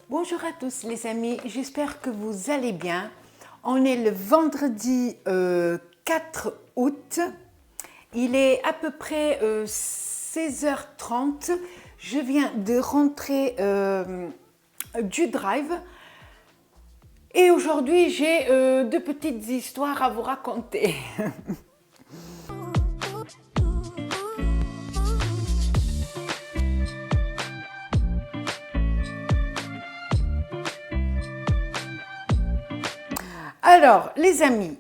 Bonjour à tous les amis, j'espère que vous allez bien. On est le vendredi 4 août, il est à peu près 16h30. Je viens de rentrer du drive et aujourd'hui j'ai deux petites histoires à vous raconter. Alors, les amis,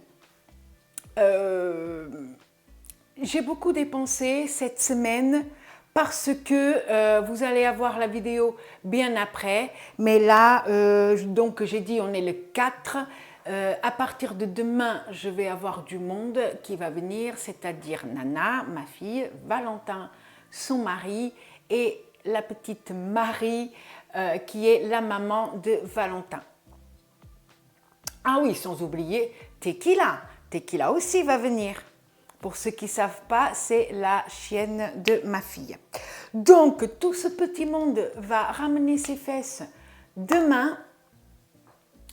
j'ai beaucoup dépensé cette semaine parce que vous allez avoir la vidéo bien après. Mais là, donc j'ai dit on est le 4. À partir de demain, je vais avoir du monde qui va venir, c'est-à-dire Nana, ma fille, Valentin, son mari et la petite Marie qui est la maman de Valentin. Ah oui, sans oublier Tequila. Tequila aussi va venir. Pour ceux qui ne savent pas, c'est la chienne de ma fille. Donc, tout ce petit monde va ramener ses fesses demain.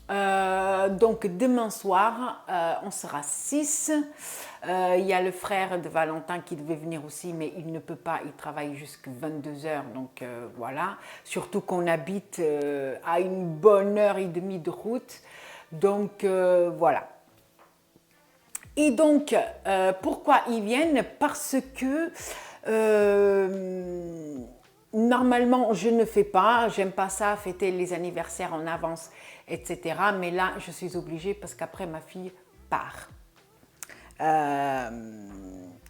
Donc, demain soir, on sera 6. Il y a le frère de Valentin qui devait venir aussi, mais il ne peut pas. Il travaille jusqu'à 22h, donc voilà. Surtout qu'on habite à une bonne heure et demie de route. Donc, voilà. Et donc, pourquoi ils viennent? Parce que normalement, je ne fais pas, j'aime pas ça, fêter les anniversaires en avance, etc. Mais là, je suis obligée parce qu'après, ma fille part.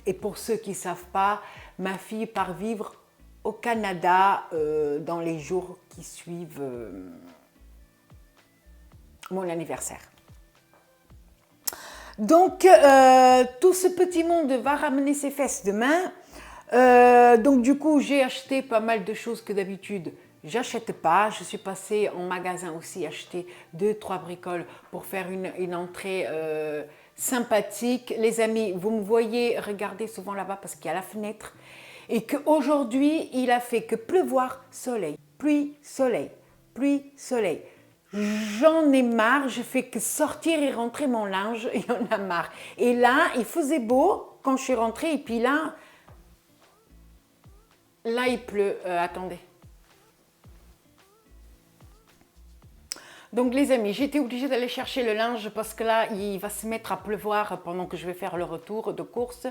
Et pour ceux qui ne savent pas, ma fille part vivre au Canada dans les jours qui suivent mon anniversaire. Donc, tout ce petit monde va ramener ses fesses demain. Donc, du coup, j'ai acheté pas mal de choses que d'habitude, j'achète pas. Je suis passée en magasin aussi acheter 2-3 bricoles pour faire une entrée sympathique. Les amis, vous me voyez regarder souvent là-bas parce qu'il y a la fenêtre. Et qu'aujourd'hui, il a fait que pleuvoir, soleil, pluie, soleil, pluie, soleil. J'en ai marre, je fais que sortir et rentrer mon linge, il y en a marre. Et là, il faisait beau quand je suis rentrée, et puis là il pleut. Attendez. Donc les amis, j'étais obligée d'aller chercher le linge parce que là, il va se mettre à pleuvoir pendant que je vais faire le retour de course.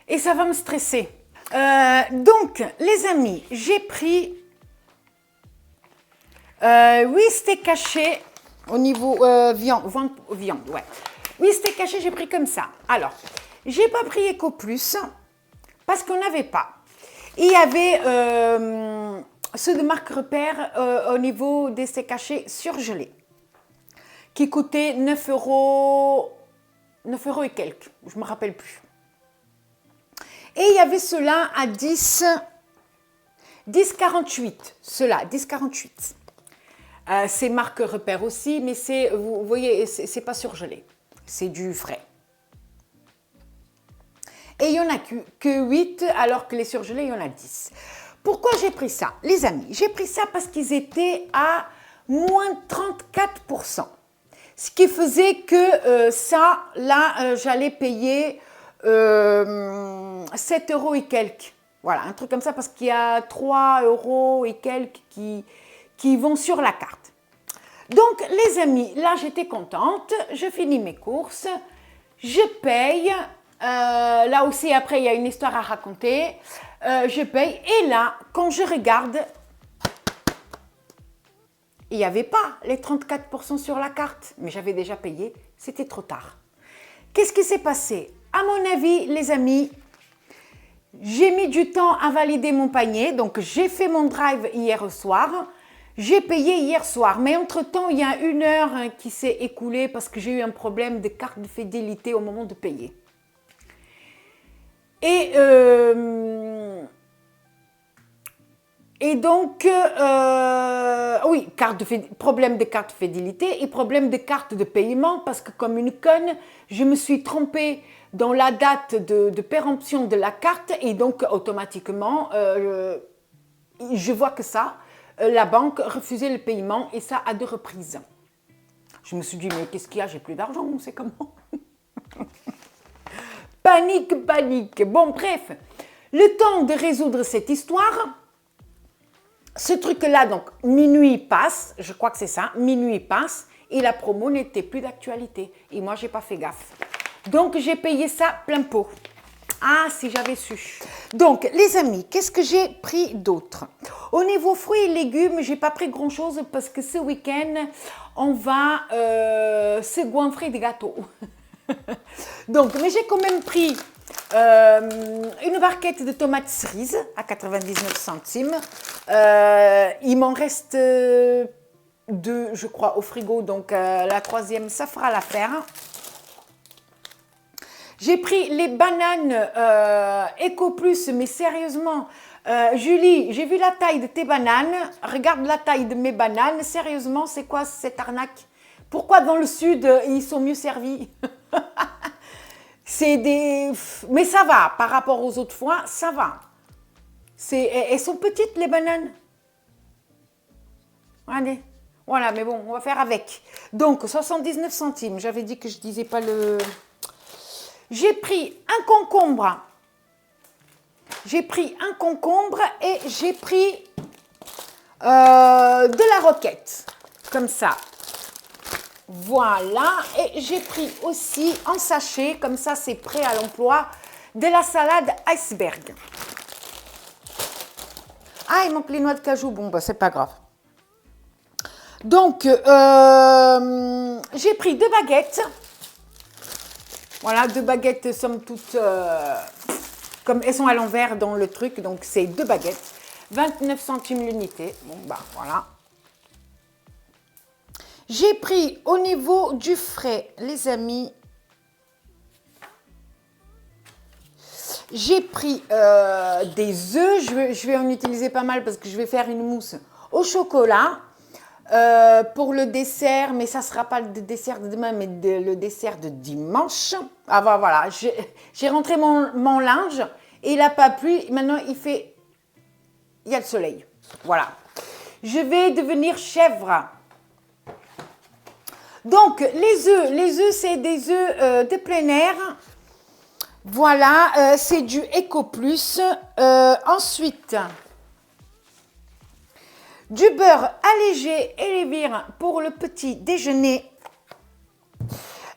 Et ça va me stresser. Donc, les amis, j'ai pris 8 steaks hachés au niveau viande, ouais. 8 steaks hachés, j'ai pris comme ça. Alors, j'ai pas pris Eco Plus parce qu'on n'avait pas. Il y avait ceux de marque Repère au niveau des steaks hachés surgelés qui coûtaient 9 euros et quelques, je me rappelle plus. Et il y avait ceux-là à 10,48. Ceux-là, 10,48. C'est marque Repère aussi, mais c'est, vous voyez, c'est pas surgelé. C'est du frais. Et il n'y en a que 8, alors que les surgelés, il y en a 10. Pourquoi j'ai pris ça? Les amis, j'ai pris ça parce qu'ils étaient à moins 34%. Ce qui faisait que ça, là, j'allais payer 7 euros et quelques. Voilà, un truc comme ça, parce qu'il y a 3 euros et quelques qui vont sur la carte. Donc, les amis, là, j'étais contente. Je finis mes courses. Je paye. Là aussi, après, il y a une histoire à raconter. Je paye. Et là, quand je regarde, il n'y avait pas les 34% sur la carte. Mais j'avais déjà payé. C'était trop tard. Qu'est-ce qui s'est passé? À mon avis, les amis, j'ai mis du temps à valider mon panier. Donc, j'ai fait mon drive hier soir. J'ai payé hier soir. Mais entre-temps, il y a 1 heure qui s'est écoulée parce que j'ai eu un problème de carte de fidélité au moment de payer. Et donc, oui, problème de carte de fidélité et problème de carte de paiement parce que comme une conne, je me suis trompée dans la date de péremption de la carte et donc automatiquement, je vois que ça. la banque refusait le paiement et ça à 2 reprises. Je me suis dit, mais qu'est-ce qu'il y a? J'ai plus d'argent, c'est comment? Panique, panique. Bon, bref, le temps de résoudre cette histoire, ce truc-là, donc, minuit passe, je crois que c'est ça, minuit passe, et la promo n'était plus d'actualité. Et moi, j'ai pas fait gaffe. Donc, j'ai payé ça plein pot. Ah, si j'avais su. Donc, les amis, qu'est-ce que j'ai pris d'autre? Au niveau fruits et légumes, j'ai pas pris grand-chose parce que ce week-end, on va se goinfrer des gâteaux. Donc, mais j'ai quand même pris une barquette de tomates cerises à 99 centimes. Il m'en reste 2, je crois, au frigo. Donc, la troisième, ça fera l'affaire. J'ai pris les bananes Eco Plus, mais sérieusement, Julie, j'ai vu la taille de tes bananes. Regarde la taille de mes bananes. Sérieusement, c'est quoi cette arnaque? Pourquoi dans le sud, ils sont mieux servis? C'est des... Mais ça va, par rapport aux autres fois, ça va. Elles sont petites, les bananes. Allez, voilà, mais bon, on va faire avec. Donc, 79 centimes. J'avais dit que je ne disais pas le... J'ai pris un concombre. J'ai pris un concombre et j'ai pris de la roquette. Comme ça. Voilà. Et j'ai pris aussi en sachet, comme ça c'est prêt à l'emploi, de la salade iceberg. Ah, il manque les noix de cajou. Bon, bah, c'est pas grave. Donc, j'ai pris 2 baguettes. Voilà, 2 baguettes, somme toute, comme elles sont à l'envers dans le truc, donc c'est 2 baguettes, 29 centimes l'unité. Bon, bah voilà. J'ai pris au niveau du frais, les amis, j'ai pris des œufs, je vais en utiliser pas mal parce que je vais faire une mousse au chocolat. Pour le dessert, mais ça ne sera pas le dessert de demain, mais le dessert de dimanche. Ah bah voilà, j'ai rentré mon linge et il n'a pas plu. Maintenant, il y a le soleil. Voilà. Je vais devenir chèvre. Donc, les œufs, c'est des œufs de plein air. Voilà, c'est du Eco Plus. Ensuite... du beurre allégé et levure pour le petit déjeuner.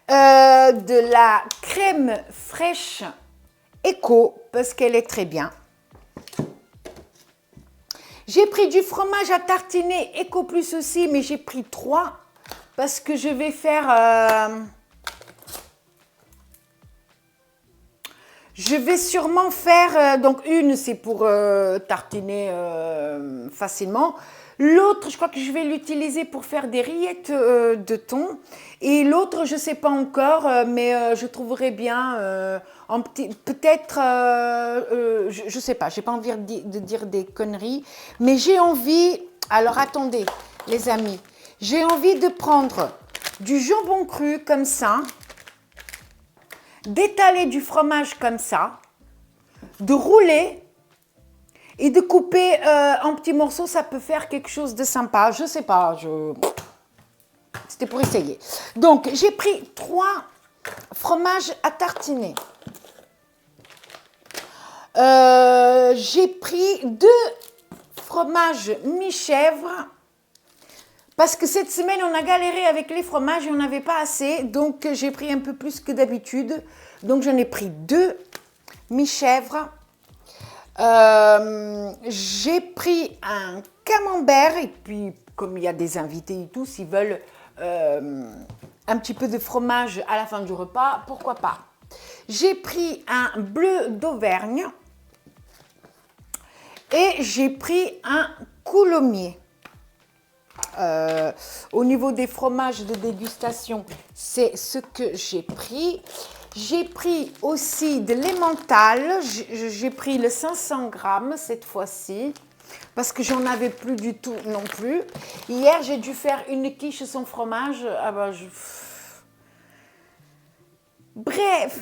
De la crème fraîche Eco parce qu'elle est très bien. J'ai pris du fromage à tartiner Eco Plus aussi, mais j'ai pris 3 parce que je vais faire... je vais sûrement faire, donc une c'est pour tartiner facilement. L'autre, je crois que je vais l'utiliser pour faire des rillettes de thon. Et l'autre, je ne sais pas encore, mais je trouverai bien en petit, peut-être, je ne sais pas, je n'ai pas envie de dire des conneries. Mais j'ai envie, alors attendez les amis, j'ai envie de prendre du jambon cru comme ça, d'étaler du fromage comme ça, de rouler et de couper en petits morceaux, ça peut faire quelque chose de sympa. Je sais pas, c'était pour essayer. Donc, j'ai pris 3 fromages à tartiner. J'ai pris 2 fromages mi-chèvre. Parce que cette semaine, on a galéré avec les fromages et on n'avait pas assez. Donc, j'ai pris un peu plus que d'habitude. Donc, j'en ai pris 2 mi-chèvre. J'ai pris un camembert. Et puis, comme il y a des invités et tout, s'ils veulent un petit peu de fromage à la fin du repas, pourquoi pas. J'ai pris un bleu d'Auvergne. Et j'ai pris un coulommiers. Au niveau des fromages de dégustation, c'est ce que j'ai pris. J'ai pris aussi de l'emmental. J'ai pris le 500 grammes cette fois-ci parce que j'en avais plus du tout non plus. Hier, j'ai dû faire une quiche sans fromage. Ah ben, bref.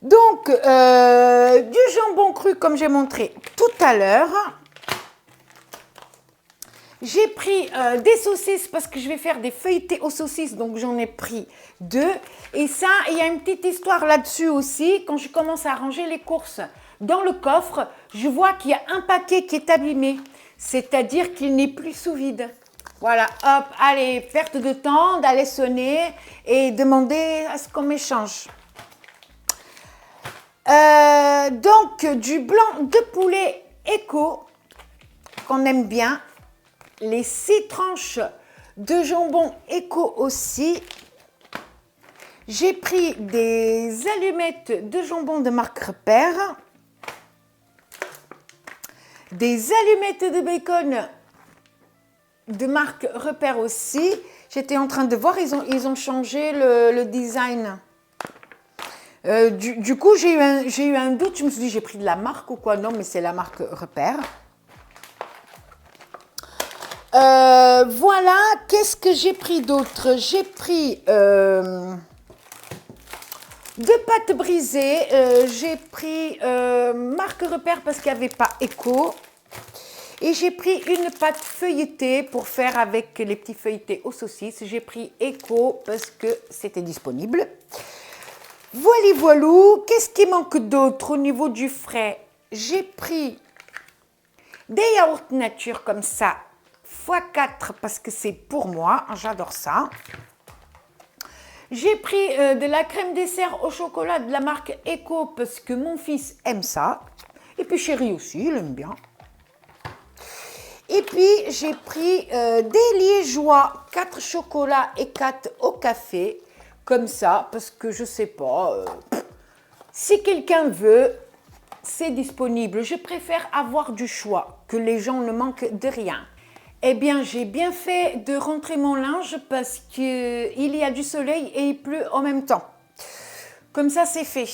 Donc, du jambon cru comme j'ai montré tout à l'heure. J'ai pris des saucisses parce que je vais faire des feuilletés aux saucisses, donc j'en ai pris 2. Et ça, il y a une petite histoire là-dessus aussi. Quand je commence à ranger les courses dans le coffre, je vois qu'il y a un paquet qui est abîmé, c'est-à-dire qu'il n'est plus sous vide. Voilà, hop, allez, perte de temps d'aller sonner et demander à ce qu'on m'échange. Donc, du blanc de poulet éco, qu'on aime bien. Les 6 tranches de jambon éco aussi. J'ai pris des allumettes de jambon de marque Repère. Des allumettes de bacon de marque Repère aussi. J'étais en train de voir, ils ont changé le design. Du coup, j'ai eu un doute. Je me suis dit, j'ai pris de la marque ou quoi? Non, mais c'est la marque Repère. Voilà, qu'est-ce que j'ai pris d'autre? J'ai pris 2 pâtes brisées. J'ai pris marque Repère parce qu'il n'y avait pas Eco. Et j'ai pris une pâte feuilletée pour faire avec les petits feuilletés aux saucisses. J'ai pris Eco parce que c'était disponible. Voilà, voilou. Qu'est-ce qui manque d'autre au niveau du frais? J'ai pris des yaourts nature comme ça, x4 parce que c'est pour moi. J'adore ça. J'ai pris de la crème dessert au chocolat de la marque Eco parce que mon fils aime ça. Et puis chéri aussi, il aime bien. Et puis, j'ai pris des liégeois, 4 chocolats et 4 au café, comme ça, parce que je sais pas, si quelqu'un veut, c'est disponible. Je préfère avoir du choix, que les gens ne manquent de rien. Eh bien, j'ai bien fait de rentrer mon linge parce qu'il y a du soleil et il pleut en même temps. Comme ça, c'est fait.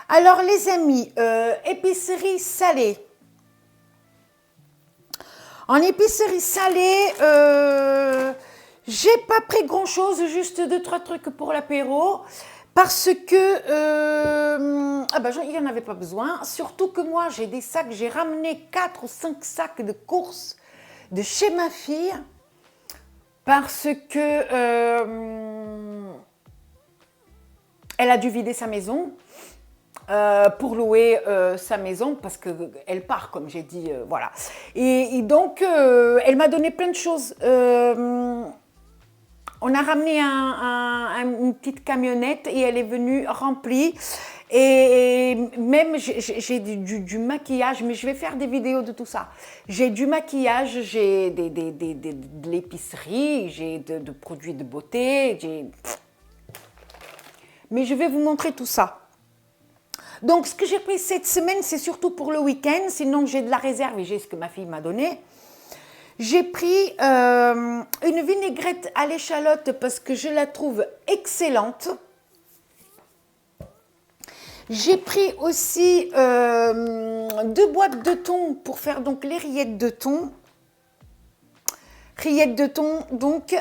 Alors, les amis, épicerie salée. En épicerie salée, j'ai pas pris grand chose, juste 2-3 trucs pour l'apéro, parce que il n'y en avait pas besoin. Surtout que moi, j'ai des sacs, j'ai ramené 4 ou 5 sacs de courses de chez ma fille, parce que elle a dû vider sa maison. Pour louer sa maison parce qu'elle part, comme j'ai dit, voilà. Et donc, elle m'a donné plein de choses. On a ramené une petite camionnette et elle est venue remplie. Et même, j'ai du maquillage, mais je vais faire des vidéos de tout ça. J'ai du maquillage, j'ai de l'épicerie, j'ai de produits de beauté, mais je vais vous montrer tout ça. Donc, ce que j'ai pris cette semaine, c'est surtout pour le week-end. Sinon, j'ai de la réserve et j'ai ce que ma fille m'a donné. J'ai pris une vinaigrette à l'échalote parce que je la trouve excellente. J'ai pris aussi 2 boîtes de thon pour faire donc les rillettes de thon. Rillettes de thon, donc,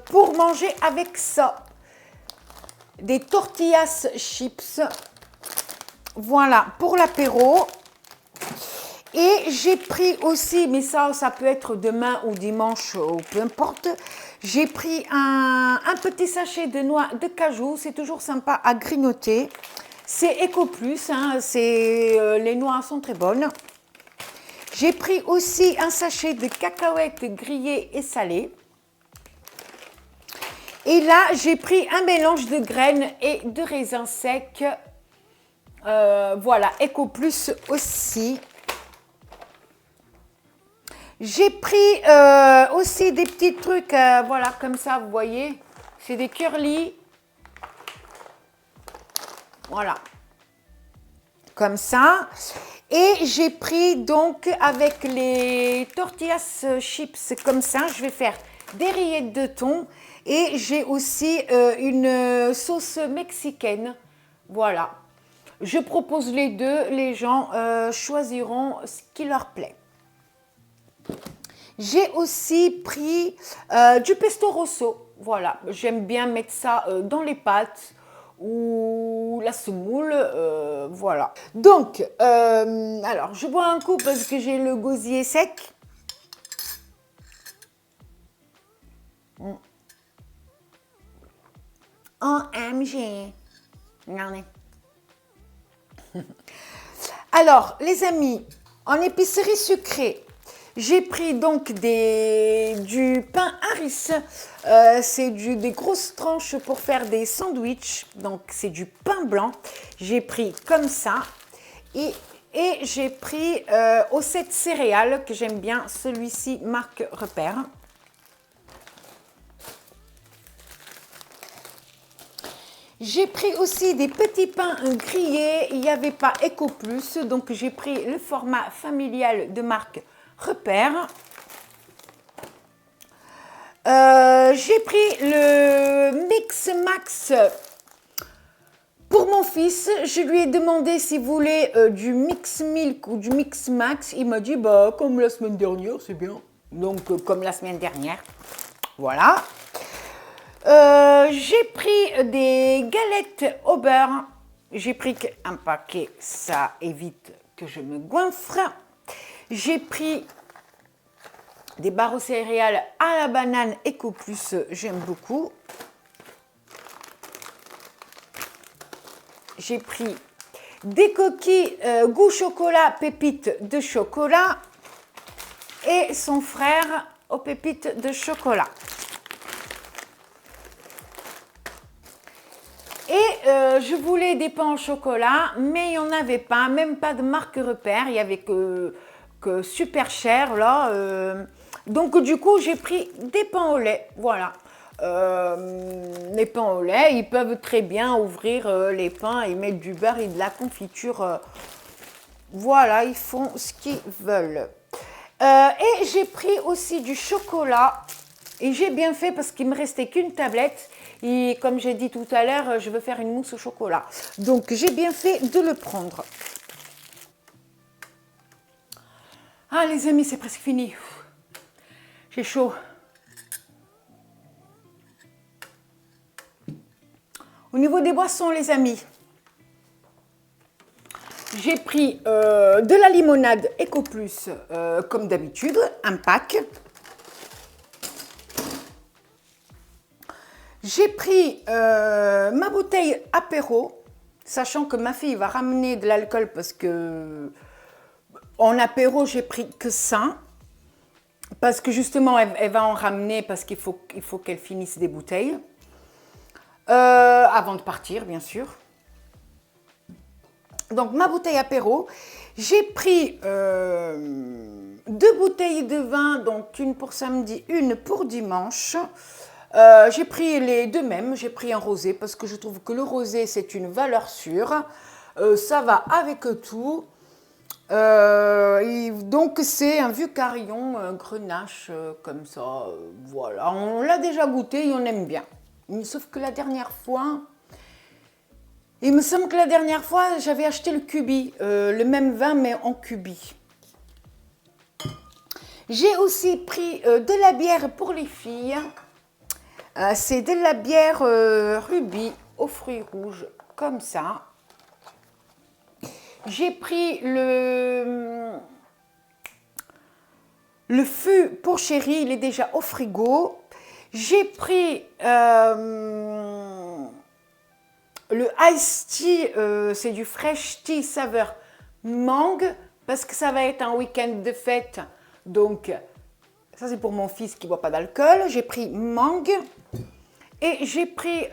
pour manger avec ça. Des tortillas chips. Voilà, pour l'apéro. Et j'ai pris aussi, mais ça peut être demain ou dimanche, ou peu importe. J'ai pris un petit sachet de noix de cajou. C'est toujours sympa à grignoter. C'est Eco Plus, hein, les noix sont très bonnes. J'ai pris aussi un sachet de cacahuètes grillées et salées. Et là, j'ai pris un mélange de graines et de raisins secs. Voilà, Eco Plus aussi. J'ai pris aussi des petits trucs, voilà, comme ça, vous voyez. C'est des curly. Voilà. Comme ça. Et j'ai pris donc avec les tortillas chips comme ça, je vais faire des rillettes de thon. Et j'ai aussi une sauce mexicaine. Voilà. Je propose les deux, les gens choisiront ce qui leur plaît. J'ai aussi pris du pesto rosso, voilà, j'aime bien mettre ça dans les pâtes ou la semoule, voilà. Donc, alors je bois un coup parce que j'ai le gosier sec. OMG. Regardez. Alors, les amis, en épicerie sucrée, j'ai pris donc du pain Harris. C'est des grosses tranches pour faire des sandwichs. Donc, c'est du pain blanc. J'ai pris comme ça. Et j'ai pris au set céréales, que j'aime bien. Celui-ci, marque Repère. J'ai pris aussi des petits pains grillés, il n'y avait pas Eco Plus, donc j'ai pris le format familial de marque Repère. J'ai pris le Mix Max pour mon fils. Je lui ai demandé s'il voulait du Mix Milk ou du Mix Max. Il m'a dit, bah, comme la semaine dernière, c'est bien. Donc, comme la semaine dernière, voilà. J'ai pris des galettes au beurre. J'ai pris un paquet, ça évite que je me goinfre. J'ai pris des barres aux céréales à la banane Eco Plus, j'aime beaucoup. J'ai pris des coquilles goût chocolat, pépites de chocolat et son frère aux pépites de chocolat. Et je voulais des pains au chocolat, mais il n'y en avait pas, même pas de marque Repère, il n'y avait que super cher là. Donc du coup, j'ai pris des pains au lait, voilà. Les pains au lait, ils peuvent très bien ouvrir les pains et mettre du beurre et de la confiture. Voilà, ils font ce qu'ils veulent. Et j'ai pris aussi du chocolat. Et j'ai bien fait parce qu'il ne me restait qu'une tablette. Et comme j'ai dit tout à l'heure, je veux faire une mousse au chocolat. Donc, j'ai bien fait de le prendre. Ah, les amis, c'est presque fini. J'ai chaud. Au niveau des boissons, les amis, j'ai pris de la limonade Eco Plus, comme d'habitude, un pack. J'ai pris ma bouteille apéro, sachant que ma fille va ramener de l'alcool parce que en apéro, j'ai pris que ça. Parce que justement, elle va en ramener parce qu'il faut qu'elle finisse des bouteilles. Avant de partir, bien sûr. Donc, ma bouteille apéro. J'ai pris 2 bouteilles de vin, donc une pour samedi, une pour dimanche. J'ai pris les deux mêmes, j'ai pris un rosé parce que je trouve que le rosé c'est une valeur sûre, ça va avec tout. Donc c'est un vieux carillon, un grenache comme ça, voilà, on l'a déjà goûté et on aime bien. Sauf que la dernière fois, il me semble que la dernière fois j'avais acheté le cubi, le même vin mais en cubi. J'ai aussi pris de la bière pour les filles. C'est de la bière rubis aux fruits rouges, comme ça. J'ai pris le fût pour chéri, il est déjà au frigo. J'ai pris le Ice Tea, c'est du Fresh Tea saveur mangue, parce que ça va être un week-end de fête, donc ça c'est pour mon fils qui ne boit pas d'alcool. J'ai pris mangue. Et j'ai pris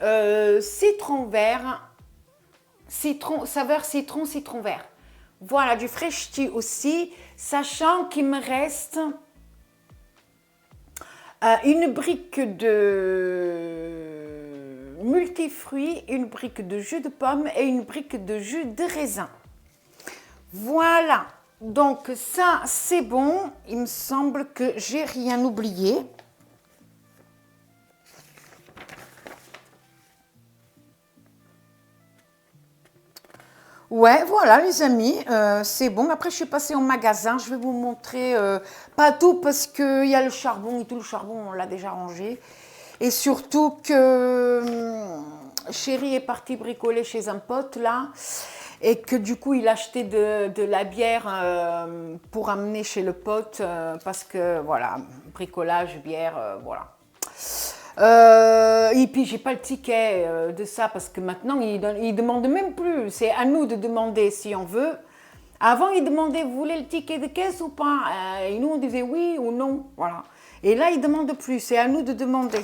citron vert, saveur citron, citron vert. Voilà, du Fresh Tea aussi, sachant qu'il me reste une brique de multifruits, une brique de jus de pomme et une brique de jus de raisin. Voilà, donc ça c'est bon, il me semble que j'ai rien oublié. Ouais, voilà les amis, c'est bon. Après, je suis passée au magasin. Je vais vous montrer, pas tout parce qu'il y a le charbon et tout. Le charbon, on l'a déjà rangé. Et surtout que chéri est parti bricoler chez un pote là. Et que du coup, il a acheté de la bière pour amener chez le pote. Parce que voilà, bricolage, bière, voilà. Et puis, j'ai pas le ticket de ça parce que maintenant, ils demandent même plus. C'est à nous de demander si on veut. Avant, ils demandaient, vous voulez le ticket de caisse ou pas? Et nous, on disait oui ou non. Voilà. Et là, ils ne demandent plus. C'est à nous de demander.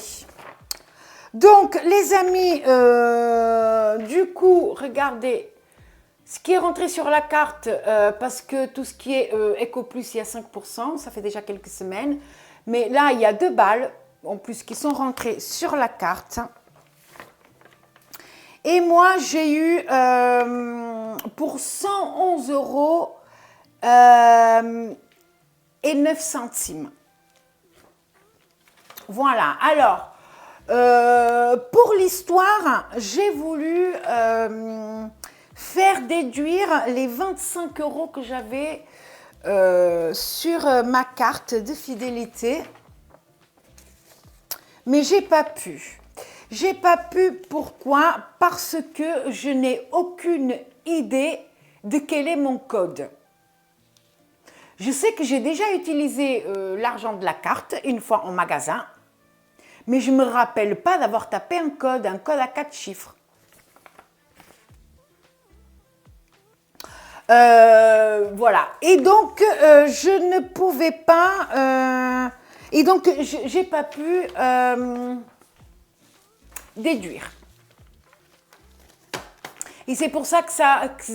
Donc, les amis, du coup, regardez. Ce qui est rentré sur la carte, parce que tout ce qui est Ecoplus, il y a 5%, ça fait déjà quelques semaines. Mais là, il y a 2 balles, en plus, qui sont rentrées sur la carte. Et moi, j'ai eu pour 111 euros et 9 centimes. Voilà. Alors, pour l'histoire, j'ai voulu faire déduire les 25 euros que j'avais sur ma carte de fidélité. Mais j'ai pas pu. J'ai pas pu, pourquoi? Parce que je n'ai aucune idée de quel est mon code. Je sais que j'ai déjà utilisé l'argent de la carte une fois en magasin, mais je ne me rappelle pas d'avoir tapé un code à 4 chiffres. Voilà. Et donc, je ne pouvais pas... et donc, je n'ai pas pu déduire. Et c'est pour ça que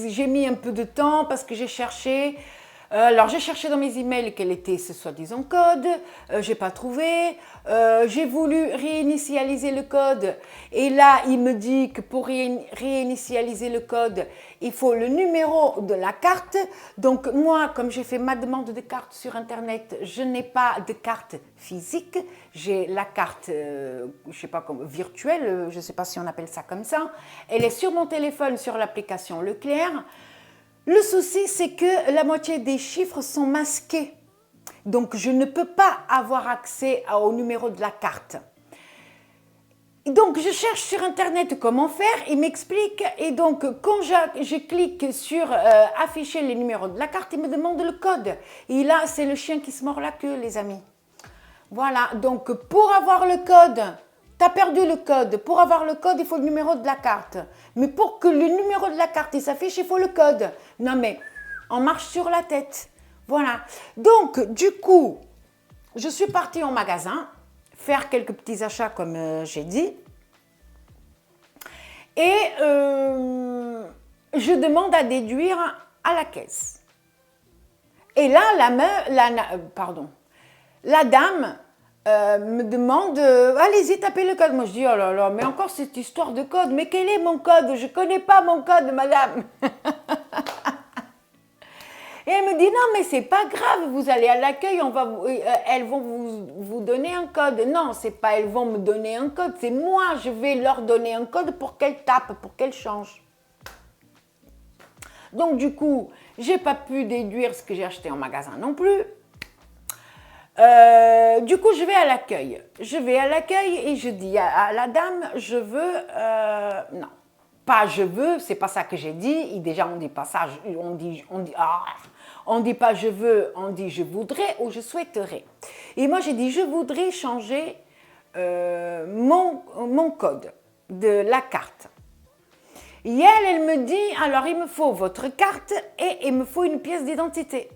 j'ai mis un peu de temps, parce que j'ai cherché... alors, j'ai cherché dans mes emails quel était ce soi-disant code, j'ai pas trouvé, j'ai voulu réinitialiser le code et là, il me dit que pour réinitialiser le code, il faut le numéro de la carte. Donc, moi, comme j'ai fait ma demande de carte sur Internet, je n'ai pas de carte physique, j'ai la carte, je sais pas comment, virtuelle, je sais pas si on appelle ça comme ça. Elle est sur mon téléphone, sur l'application Leclerc. Le souci, c'est que la moitié des chiffres sont masqués. Donc, je ne peux pas avoir accès au numéro de la carte. Donc, je cherche sur Internet comment faire. Il m'explique. Et donc, quand je clique sur afficher les numéros de la carte, il me demande le code. Et là, c'est le chien qui se mord la queue, les amis. Voilà. Donc, pour avoir le code... Tu as perdu le code. Pour avoir le code, il faut le numéro de la carte. Mais pour que le numéro de la carte s'affiche, il faut le code. Non mais, on marche sur la tête. Voilà. Donc, du coup, je suis partie en magasin, faire quelques petits achats comme j'ai dit. Et je demande à déduire à la caisse. Et là, la dame... me demande, allez-y, tapez le code. Moi, je dis, oh là là, mais encore cette histoire de code. Mais quel est mon code? Je ne connais pas mon code, madame. Et elle me dit, non, mais c'est pas grave, vous allez à l'accueil, elles vont vous donner un code. Non, c'est pas elles vont me donner un code, c'est moi, je vais leur donner un code pour qu'elles tapent, pour qu'elles changent. Donc, du coup, j'ai pas pu déduire ce que j'ai acheté en magasin non plus. Du coup, je vais à l'accueil. Je vais à l'accueil et je dis à la dame, je veux... non, pas je veux, c'est pas ça que j'ai dit. Et déjà, on dit pas ça. On dit pas je veux, on dit je voudrais ou je souhaiterais. Et moi, j'ai dit, je voudrais changer mon code de la carte. Et elle me dit, alors il me faut votre carte et il me faut une pièce d'identité.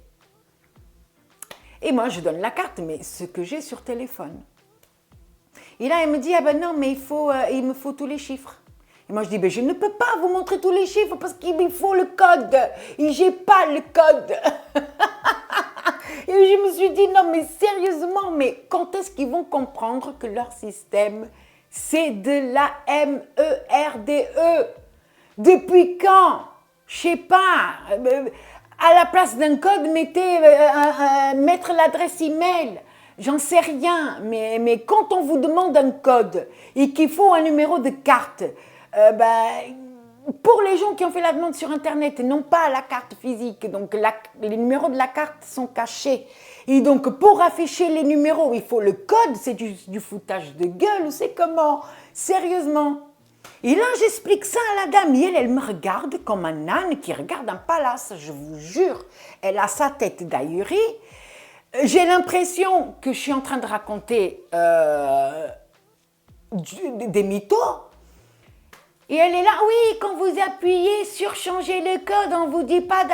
Et moi, je donne la carte, mais ce que j'ai sur téléphone. Et là, elle me dit, ah ben non, mais il me faut tous les chiffres. Et moi, je dis, ben je ne peux pas vous montrer tous les chiffres parce qu'il me faut le code. Et j'ai pas le code. Et je me suis dit, non, mais sérieusement, mais quand est-ce qu'ils vont comprendre que leur système, c'est de la MERDE? Depuis quand? Je sais pas. À la place d'un code, mettre l'adresse email. J'en sais rien. Mais quand on vous demande un code et qu'il faut un numéro de carte, pour les gens qui ont fait la demande sur Internet et non pas la carte physique, donc les numéros de la carte sont cachés. Et donc, pour afficher les numéros, il faut le code. C'est du foutage de gueule ou c'est comment? Sérieusement. Et là, j'explique ça à la dame et elle me regarde comme un âne qui regarde un palace, je vous jure. Elle a sa tête d'ahurie. J'ai l'impression que je suis en train de raconter des mythos. Et elle est là, oui, quand vous appuyez sur changer le code, on vous dit pas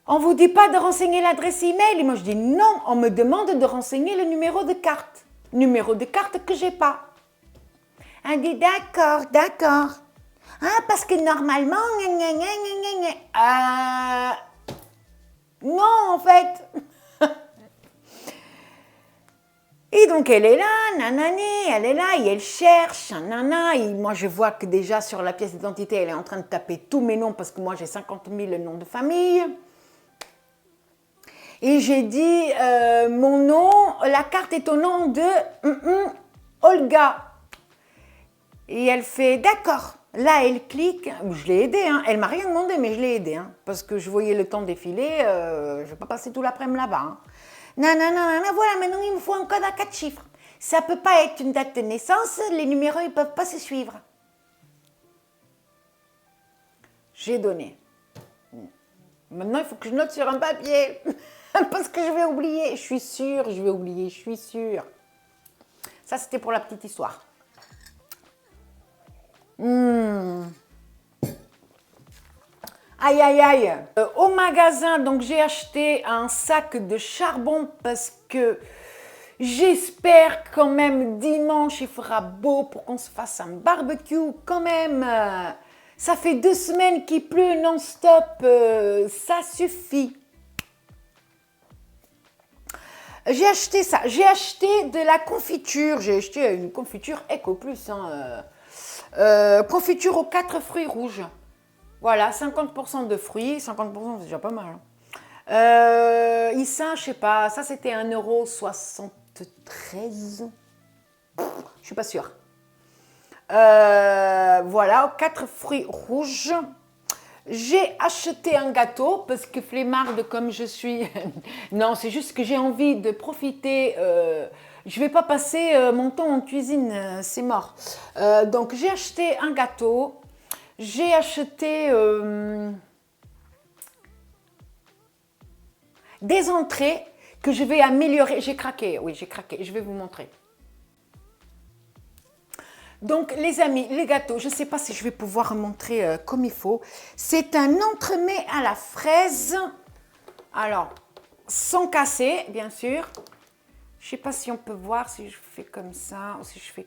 on vous dit pas de renseigner l'adresse email. Et moi je dis non, on me demande de renseigner le numéro de carte. Numéro de carte que j'ai pas. Elle dit d'accord, d'accord. Ah, parce que normalement, non en fait. Et donc elle est là, nanani, elle est là, et elle cherche, nanana, et moi je vois que déjà sur la pièce d'identité, elle est en train de taper tous mes noms, parce que moi j'ai 50 000 noms de famille. Et j'ai dit, mon nom, la carte est au nom de Olga. Et elle fait, d'accord. Là, elle clique, je l'ai aidée, hein. Elle m'a rien demandé, mais je l'ai aidée, hein, parce que je voyais le temps défiler, je ne vais pas passer tout l'après-midi là-bas. Hein. Non, voilà, maintenant il me faut un code à 4 chiffres. Ça ne peut pas être une date de naissance, les numéros ils ne peuvent pas se suivre. J'ai donné. Maintenant, il faut que je note sur un papier, parce que je vais oublier. Je suis sûre, je vais oublier, je suis sûre. Ça, c'était pour la petite histoire. Aïe, aïe, aïe. Au magasin, donc j'ai acheté un sac de charbon parce que j'espère quand même dimanche, il fera beau pour qu'on se fasse un barbecue quand même. Ça fait 2 semaines qu'il pleut non-stop, ça suffit. J'ai acheté ça, j'ai acheté de la confiture, j'ai acheté une confiture Eco Plus, hein, confiture aux 4 fruits rouges. Voilà, 50% de fruits, 50% c'est déjà pas mal. Hein. Ça, je sais pas, ça c'était 1,73 €. Je suis pas sûre. Voilà, 4 fruits rouges. J'ai acheté un gâteau parce que flemmarde comme je suis, non, c'est juste que j'ai envie de profiter. Je vais pas passer mon temps en cuisine, c'est mort. Donc j'ai acheté un gâteau. J'ai acheté des entrées que je vais améliorer. J'ai craqué, oui, j'ai craqué. Je vais vous montrer. Donc, les amis, les gâteaux, je ne sais pas si je vais pouvoir montrer comme il faut. C'est un entremets à la fraise. Alors, sans casser, bien sûr. Je ne sais pas si on peut voir si je fais comme ça ou si je fais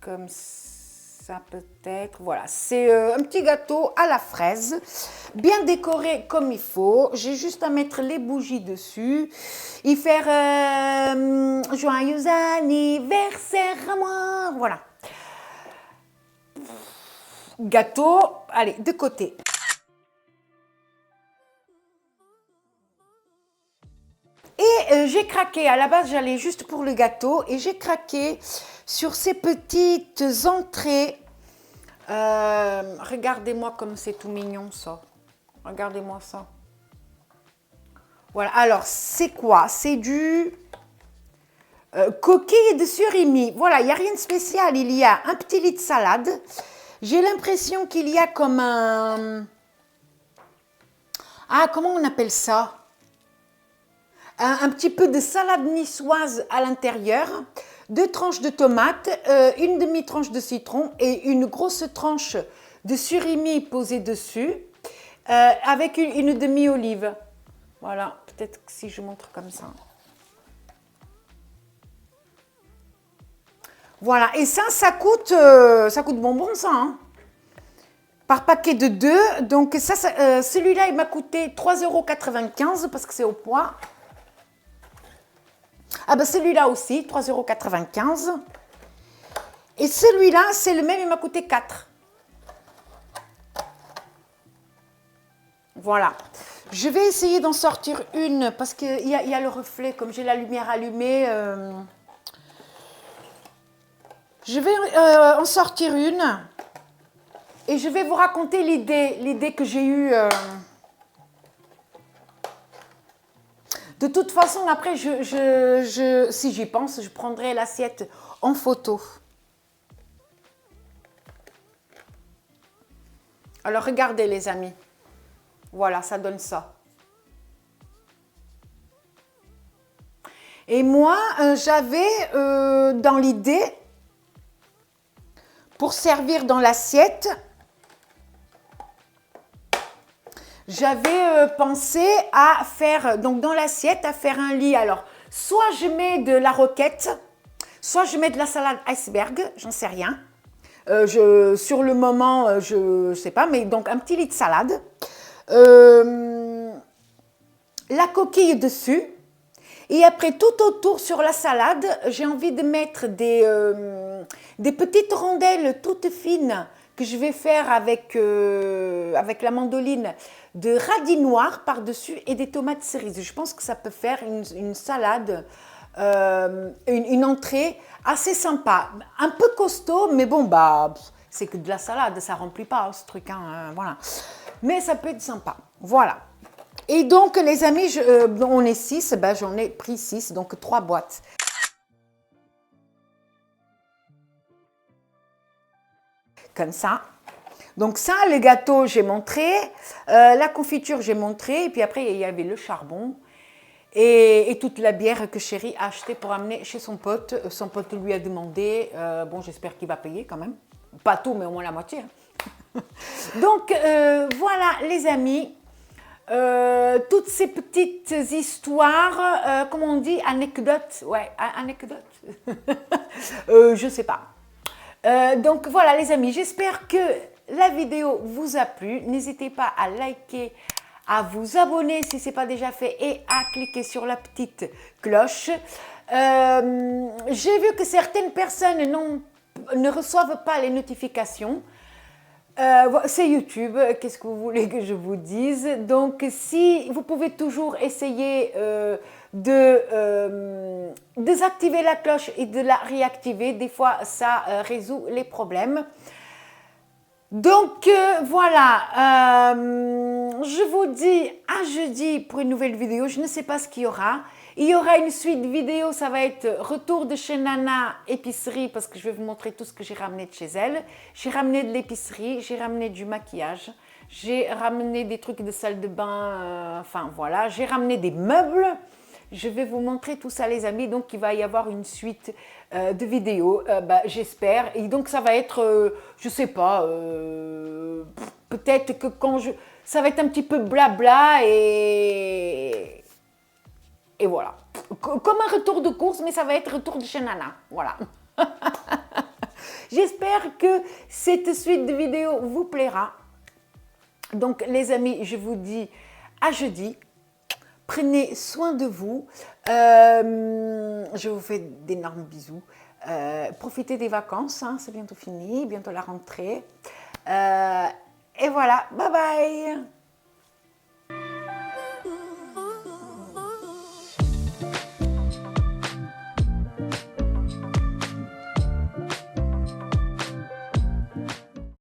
comme ça peut-être. Voilà, c'est un petit gâteau à la fraise, bien décoré comme il faut. J'ai juste à mettre les bougies dessus et faire joyeux anniversaire à moi. Voilà. Gâteau, allez, de côté. Et j'ai craqué, à la base j'allais juste pour le gâteau et j'ai craqué sur ces petites entrées. Regardez-moi comme c'est tout mignon ça. Regardez-moi ça. Voilà, alors c'est quoi? C'est du coquille de surimi. Voilà, il n'y a rien de spécial. Il y a un petit lit de salade. J'ai l'impression qu'il y a comme un... Ah, comment on appelle ça? Un petit peu de salade niçoise à l'intérieur, 2 tranches de tomates, une demi-tranche de citron et une grosse tranche de surimi posée dessus, avec une demi-olive. Voilà, peut-être que si je montre comme ça. Voilà, et ça coûte bonbon ça, hein, par paquet de 2. Donc ça celui-là, il m'a coûté 3,95 € parce que c'est au poids. Ah ben celui-là aussi, 3,95 €. Et celui-là, c'est le même, il m'a coûté 4. Voilà. Je vais essayer d'en sortir une parce qu'il y a le reflet, comme j'ai la lumière allumée. Je vais en sortir une et je vais vous raconter l'idée que j'ai eue. De toute façon, après, si j'y pense, je prendrai l'assiette en photo. Alors, regardez les amis. Voilà, ça donne ça. Et moi, j'avais dans l'idée pour servir dans l'assiette, j'avais pensé à faire, donc dans l'assiette, à faire un lit. Alors, soit je mets de la roquette, soit je mets de la salade iceberg, j'en sais rien. Sur le moment, je ne sais pas, mais donc un petit lit de salade. La coquille dessus. Et après, tout autour sur la salade, j'ai envie de mettre des petites rondelles toutes fines que je vais faire avec la mandoline de radis noirs par-dessus et des tomates cerises. Je pense que ça peut faire une salade, une entrée assez sympa. Un peu costaud, mais bon, bah, c'est que de la salade, ça ne remplit pas ce truc, hein, voilà. Mais ça peut être sympa, voilà. Et donc, les amis, on est 6, ben, j'en ai pris 6, donc 3 boîtes. Comme ça. Donc ça, le gâteau, j'ai montré. La confiture, j'ai montré. Et puis après, il y avait le charbon. Et toute la bière que Chérie a achetée pour amener chez son pote. Son pote lui a demandé. Bon, j'espère qu'il va payer quand même. Pas tout, mais au moins la moitié. Donc, voilà, les amis. Toutes ces petites histoires, comment on dit, anecdotes, ouais, anecdotes, je sais pas. Donc voilà les amis, j'espère que la vidéo vous a plu. N'hésitez pas à liker, à vous abonner si ce n'est pas déjà fait et à cliquer sur la petite cloche. J'ai vu que certaines personnes ne reçoivent pas les notifications. C'est YouTube, qu'est-ce que vous voulez que je vous dise? Donc, si vous pouvez toujours essayer de désactiver la cloche et de la réactiver, des fois ça résout les problèmes. Donc voilà, je vous dis à jeudi pour une nouvelle vidéo. Je ne sais pas ce qu'il y aura. Il y aura une suite vidéo, ça va être retour de chez Nana épicerie parce que je vais vous montrer tout ce que j'ai ramené de chez elle. J'ai ramené de l'épicerie, j'ai ramené du maquillage, j'ai ramené des trucs de salle de bain, enfin voilà. J'ai ramené des meubles. Je vais vous montrer tout ça les amis, donc il va y avoir une suite de vidéos, j'espère. Et donc ça va être, je sais pas, peut-être que ça va être un petit peu blabla et voilà. Comme un retour de course, mais ça va être retour de chez Nana. Voilà. J'espère que cette suite de vidéos vous plaira. Donc les amis, je vous dis à jeudi. Prenez soin de vous. Je vous fais d'énormes bisous. Profitez des vacances, hein, c'est bientôt fini, bientôt la rentrée. Et voilà, bye bye.